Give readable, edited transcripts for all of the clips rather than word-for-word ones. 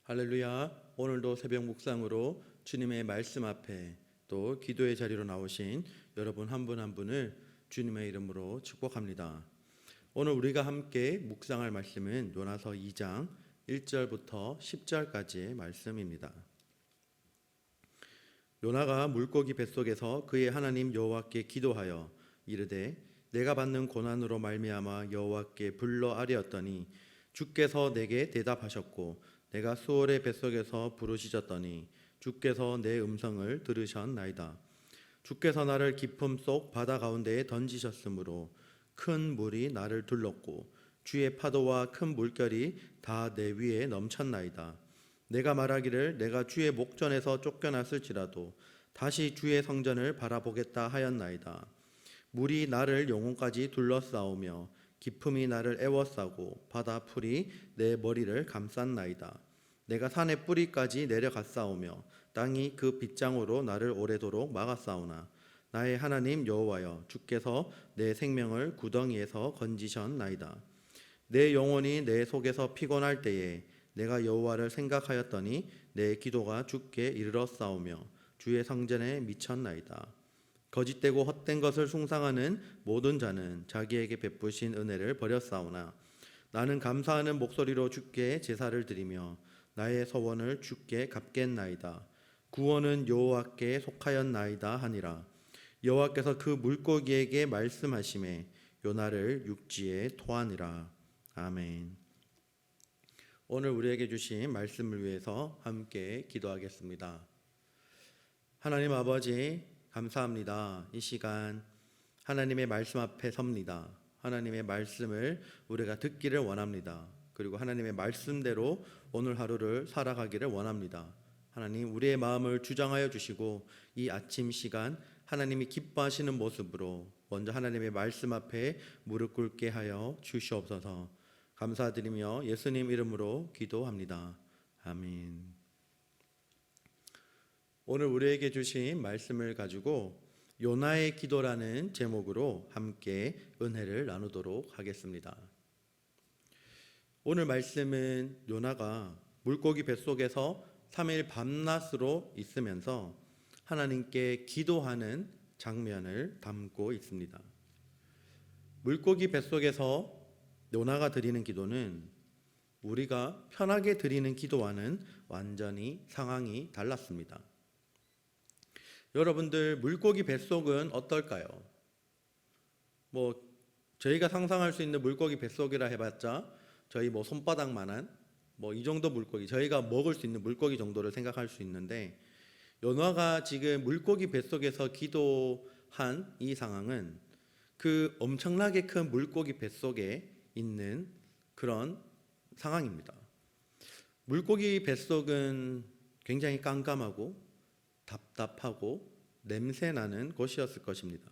할렐루야. 오늘도 새벽 묵상으로 주님의 말씀 앞에 또 기도의 자리로 나오신 여러분 한 분 한 분을 주님의 이름으로 축복합니다. 오늘 우리가 함께 묵상할 말씀은 요나서 2장 1절부터 10절까지의 말씀입니다. 요나가 물고기 뱃속에서 그의 하나님 여호와께 기도하여 이르되 내가 받는 고난으로 말미암아 여호와께 불러 아뢰었더니 주께서 내게 대답하셨고 내가 수월의 뱃속에서 부르짖었더니 주께서 내 음성을 들으셨나이다. 주께서 나를 깊음 속 바다 가운데에 던지셨으므로 큰 물이 나를 둘렀고 주의 파도와 큰 물결이 다 내 위에 넘쳤나이다. 내가 말하기를 내가 주의 목전에서 쫓겨났을지라도 다시 주의 성전을 바라보겠다 하였나이다. 물이 나를 영혼까지 둘러싸우며 깊음이 나를 애워싸고 바다 풀이 내 머리를 감쌌나이다. 내가 산의 뿌리까지 내려갔사오며 땅이 그 빗장으로 나를 오래도록 막았사오나 나의 하나님 여호와여 주께서 내 생명을 구덩이에서 건지셨나이다. 내 영혼이 내 속에서 피곤할 때에 내가 여호와를 생각하였더니 내 기도가 주께 이르렀사오며 주의 성전에 미쳤나이다. 거짓되고 헛된 것을 숭상하는 모든 자는 자기에게 베푸신 은혜를 버렸사오나 나는 감사하는 목소리로 주께 제사를 드리며 나의 소원을 주께 갚겠나이다. 구원은 여호와께 속하였나이다 하니라. 여호와께서 그 물고기에게 말씀하시매 요나를 육지에 토하니라. 아멘. 오늘 우리에게 주신 말씀을 위해서 함께 기도하겠습니다. 하나님 아버지 감사합니다. 이 시간 하나님의 말씀 앞에 섭니다. 하나님의 말씀을 우리가 듣기를 원합니다. 그리고 하나님의 말씀대로 오늘 하루를 살아가기를 원합니다. 하나님 우리의 마음을 주장하여 주시고 이 아침 시간 하나님이 기뻐하시는 모습으로 먼저 하나님의 말씀 앞에 무릎 꿇게 하여 주시옵소서. 감사드리며 예수님 이름으로 기도합니다. 아멘. 오늘 우리에게 주신 말씀을 가지고 요나의 기도라는 제목으로 함께 은혜를 나누도록 하겠습니다. 오늘 말씀은 요나가 물고기 뱃속에서 3일 밤낮으로 있으면서 하나님께 기도하는 장면을 담고 있습니다. 물고기 뱃속에서 요나가 드리는 기도는 우리가 편하게 드리는 기도와는 완전히 상황이 달랐습니다. 여러분들 물고기 뱃속은 어떨까요? 저희가 상상할 수 있는 물고기 뱃속이라 해봤자 저희 손바닥만한 이 정도 물고기, 저희가 먹을 수 있는 물고기 정도를 생각할 수 있는데 요나가 지금 물고기 뱃속에서 기도한 이 상황은 그 엄청나게 큰 물고기 뱃속에 있는 그런 상황입니다. 물고기 뱃속은 굉장히 깜깜하고 답답하고 냄새나는 곳이었을 것입니다.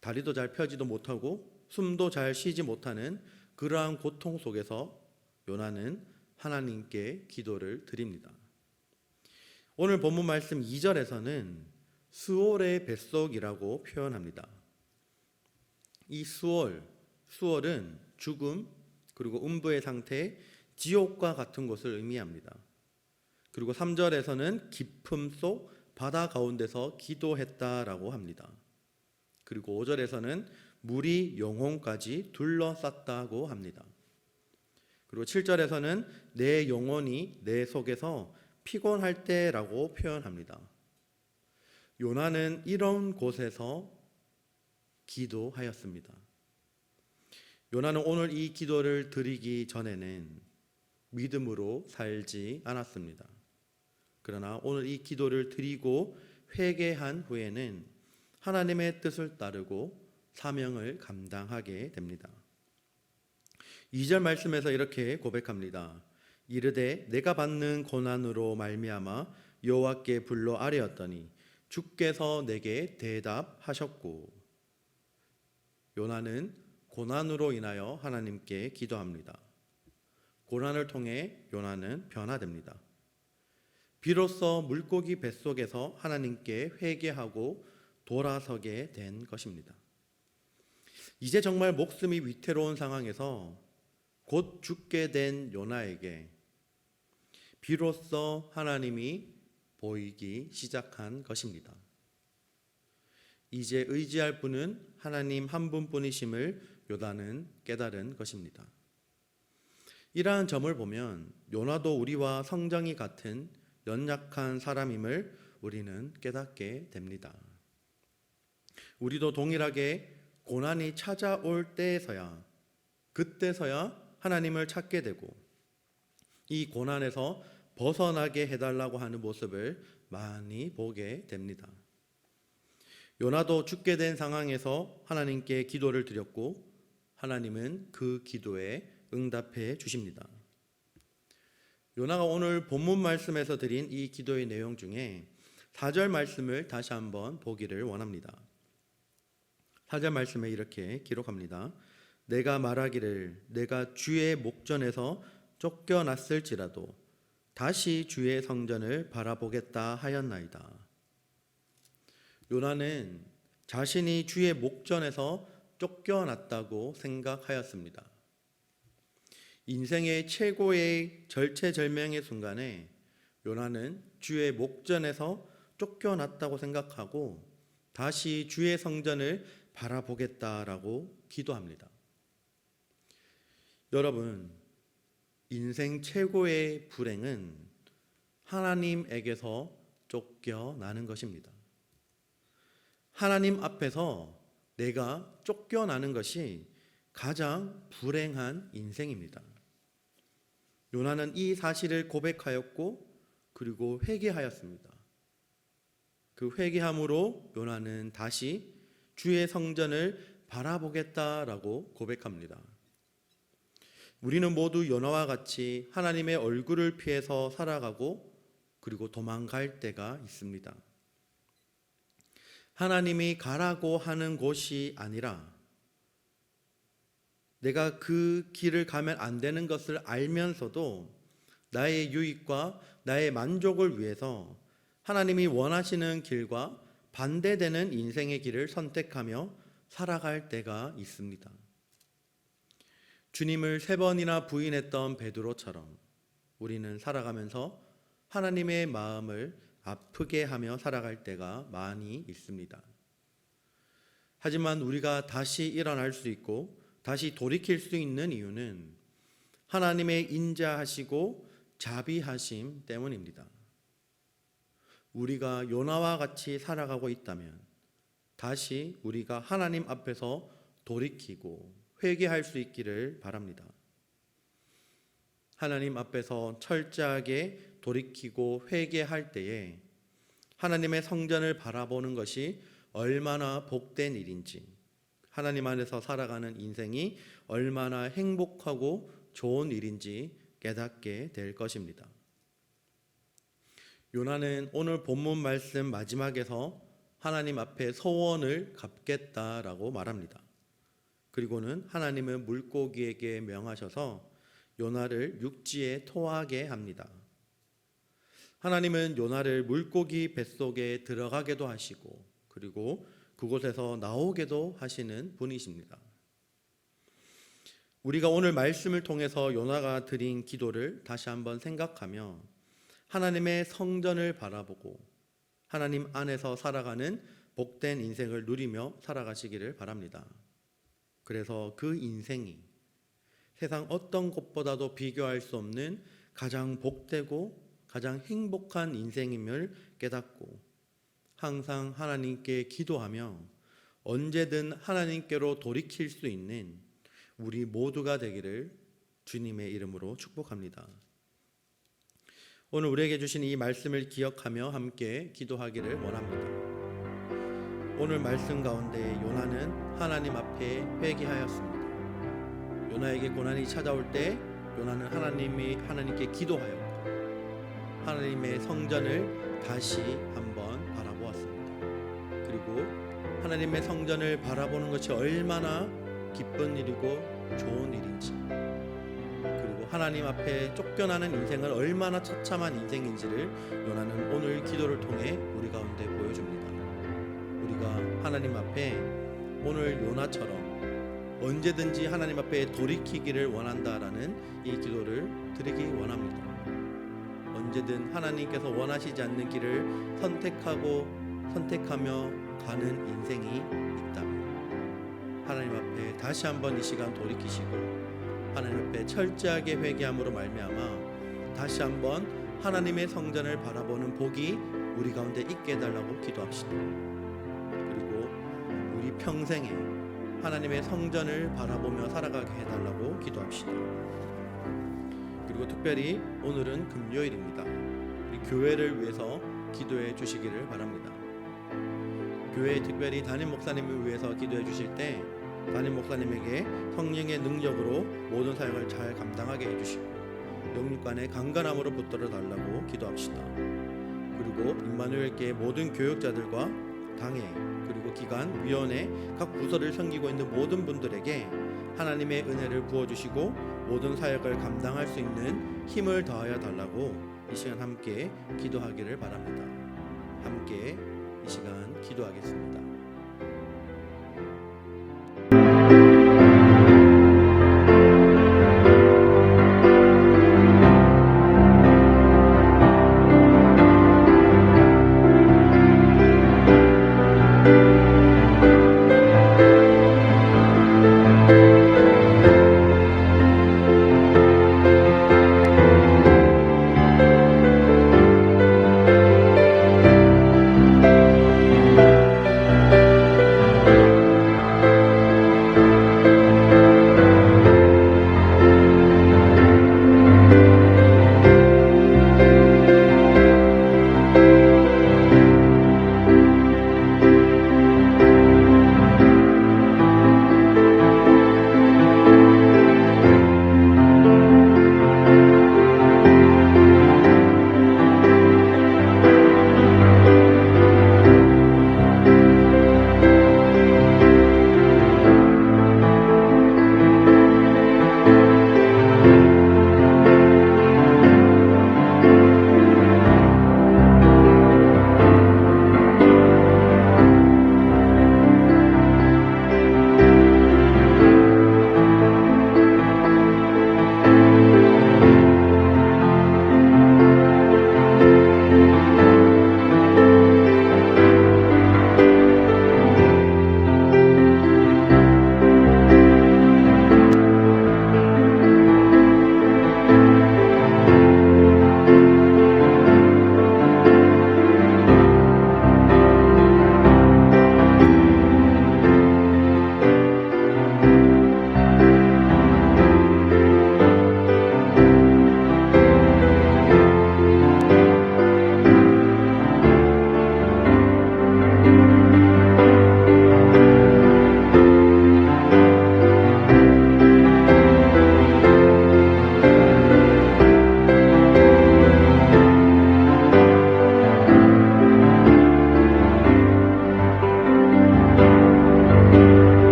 다리도 잘 펴지도 못하고 숨도 잘 쉬지 못하는 그러한 고통 속에서 요나는 하나님께 기도를 드립니다. 오늘 본문 말씀 2절에서는 수월의 뱃속이라고 표현합니다. 이 수월은 죽음 그리고 음부의 상태, 지옥과 같은 것을 의미합니다. 그리고 3절에서는 깊음 속 바다 가운데서 기도했다라고 합니다. 그리고 5절에서는 물이 영혼까지 둘러쌌다고 합니다. 그리고 7절에서는 내 영혼이 내 속에서 피곤할 때라고 표현합니다. 요나는 이런 곳에서 기도하였습니다. 요나는 오늘 이 기도를 드리기 전에는 믿음으로 살지 않았습니다. 그러나 오늘 이 기도를 드리고 회개한 후에는 하나님의 뜻을 따르고 사명을 감당하게 됩니다. 2절 말씀에서 이렇게 고백합니다. 이르되 내가 받는 고난으로 말미암아 여호와께 불러 아뢰었더니 주께서 내게 대답하셨고. 요나는 고난으로 인하여 하나님께 기도합니다. 고난을 통해 요나는 변화됩니다. 비로소 물고기 뱃속에서 하나님께 회개하고 돌아서게 된 것입니다. 이제 정말 목숨이 위태로운 상황에서 곧 죽게 된 요나에게 비로소 하나님이 보이기 시작한 것입니다. 이제 의지할 분은 하나님 한 분뿐이심을 요나는 깨달은 것입니다. 이러한 점을 보면 요나도 우리와 성정이 같은 연약한 사람임을 우리는 깨닫게 됩니다. 우리도 동일하게 고난이 찾아올 때에서야, 그때서야 하나님을 찾게 되고 이 고난에서 벗어나게 해달라고 하는 모습을 많이 보게 됩니다. 요나도 죽게 된 상황에서 하나님께 기도를 드렸고 하나님은 그 기도에 응답해 주십니다. 요나가 오늘 본문 말씀에서 드린 이 기도의 내용 중에 4절 말씀을 다시 한번 보기를 원합니다. 4절 말씀에 이렇게 기록합니다. 내가 말하기를 내가 주의 목전에서 쫓겨났을지라도 다시 주의 성전을 바라보겠다 하였나이다. 요나는 자신이 주의 목전에서 쫓겨났다고 생각하였습니다. 인생의 최고의 절체절명의 순간에 요나는 주의 목전에서 쫓겨났다고 생각하고 다시 주의 성전을 바라보겠다라고 기도합니다. 여러분, 인생 최고의 불행은 하나님에게서 쫓겨나는 것입니다. 하나님 앞에서 내가 쫓겨나는 것이 가장 불행한 인생입니다. 요나는 이 사실을 고백하였고 그리고 회개하였습니다. 그 회개함으로 요나는 다시 주의 성전을 바라보겠다라고 고백합니다. 우리는 모두 요나와 같이 하나님의 얼굴을 피해서 살아가고 그리고 도망갈 때가 있습니다. 하나님이 가라고 하는 곳이 아니라 내가 그 길을 가면 안 되는 것을 알면서도 나의 유익과 나의 만족을 위해서 하나님이 원하시는 길과 반대되는 인생의 길을 선택하며 살아갈 때가 있습니다. 주님을 3번이나 부인했던 베드로처럼 우리는 살아가면서 하나님의 마음을 아프게 하며 살아갈 때가 많이 있습니다. 하지만 우리가 다시 일어날 수 있고 다시 돌이킬 수 있는 이유는 하나님의 인자하시고 자비하심 때문입니다. 우리가 요나와 같이 살아가고 있다면 다시 우리가 하나님 앞에서 돌이키고 회개할 수 있기를 바랍니다. 하나님 앞에서 철저하게 돌이키고 회개할 때에 하나님의 성전을 바라보는 것이 얼마나 복된 일인지, 하나님 안에서 살아가는 인생이 얼마나 행복하고 좋은 일인지 깨닫게 될 것입니다. 요나는 오늘 본문 말씀 마지막에서 하나님 앞에 소원을 갚겠다라고 말합니다. 그리고는 하나님은 물고기에게 명하셔서 요나를 육지에 토하게 합니다. 하나님은 요나를 물고기 뱃속에 들어가게도 하시고 그리고 그곳에서 나오게도 하시는 분이십니다. 우리가 오늘 말씀을 통해서 요나가 드린 기도를 다시 한번 생각하며 하나님의 성전을 바라보고 하나님 안에서 살아가는 복된 인생을 누리며 살아가시기를 바랍니다. 그래서 그 인생이 세상 어떤 것보다도 비교할 수 없는 가장 복되고 가장 행복한 인생임을 깨닫고 항상 하나님께 기도하며 언제든 하나님께로 돌이킬 수 있는 우리 모두가 되기를 주님의 이름으로 축복합니다. 오늘 우리에게 주신 이 말씀을 기억하며 함께 기도하기를 원합니다. 오늘 말씀 가운데 요나는 하나님 앞에 회개하였습니다. 요나에게 고난이 찾아올 때 요나는 하나님께 기도하였고 하나님의 성전을 다시 한번 바라보았습니다. 그리고 하나님의 성전을 바라보는 것이 얼마나 기쁜 일이고 좋은 일인지, 그리고 하나님 앞에 쫓겨나는 인생은 얼마나 처참한 인생인지를 요나는 오늘 기도를 통해 우리 가운데 보여줍니다. 우리가 하나님 앞에 오늘 요나처럼 언제든지 하나님 앞에 돌이키기를 원한다라는 이 기도를 드리기 원합니다. 언제든 하나님께서 원하시지 않는 길을 선택하며 가는 인생이 있다면 하나님 앞에 다시 한번 이 시간 돌이키시고 하나님 앞에 철저하게 회개함으로 말미암아 다시 한번 하나님의 성전을 바라보는 복이 우리 가운데 있게 해달라고 기도합시다. 그리고 우리 평생에 하나님의 성전을 바라보며 살아가게 해달라고 기도합시다. 그리고 특별히 오늘은 금요일입니다. 우리 교회를 위해서 기도해 주시기를 바랍니다. 교회에 특별히 담임 목사님을 위해서 기도해 주실 때 담임 목사님에게 성령의 능력으로 모든 사역을 잘 감당하게 해주시고 영육간의 강건함으로 붙들어 달라고 기도합시다. 그리고 임마누엘교회 모든 교육자들과 당회 그리고 기관, 위원회, 각 부서를 섬기고 있는 모든 분들에게 하나님의 은혜를 부어주시고 모든 사역을 감당할 수 있는 힘을 더하여 달라고 이 시간 함께 기도하기를 바랍니다. 함께 이 시간 기도하겠습니다.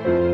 아멘.